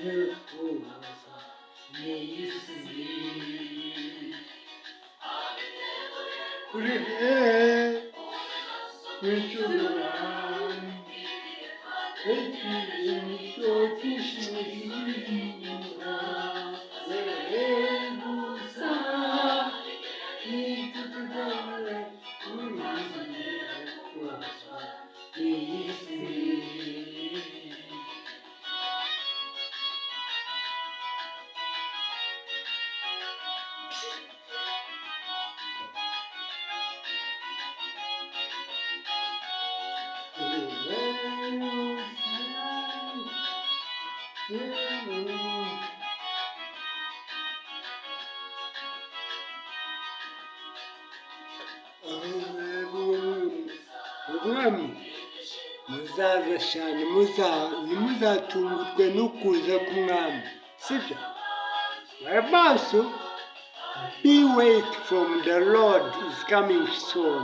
Yehowa n'isi uri w'icurura ikimenyetso cy'ishimira gusa n'itutugawe n'isi umwami muzaza cyane ntimuzatungurwe no kuza k'umwami sibyo maso be wait from the Lord is coming soon.